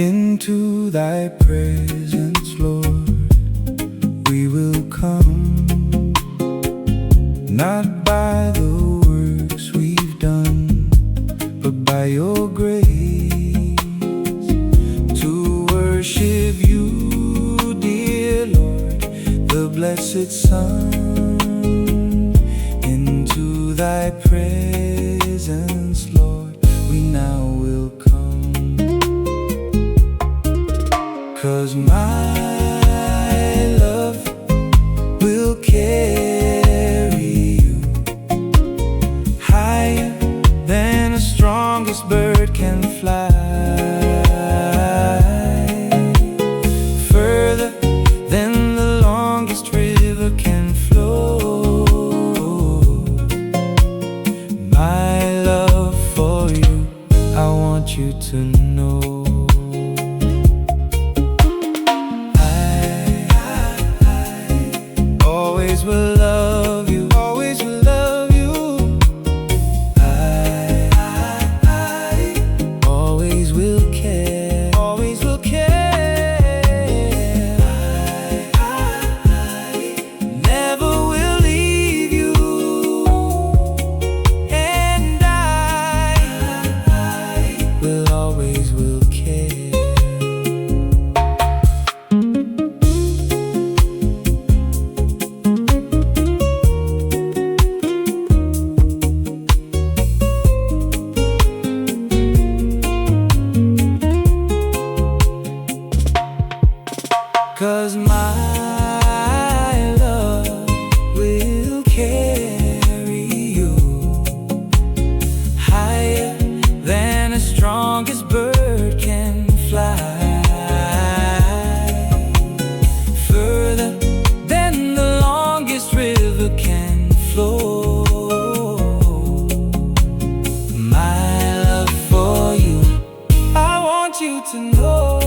Into thy presence, Lord, we will come, not by the works we've done, but by your grace, to worship you, dear Lord, the blessed Son. Into thy presence, Lord, we now will come. 'Cause my love will carry you higher than the strongest bird can fly, further than the longest river can flow. My love for you, I want you to know. Always will love you, always will love you. I always will care, always will care. I never will leave you, and I will always will care. 'Cause my love will carry you higher than the strongest bird can fly, further than the longest river can flow. My love for you, I want you to know.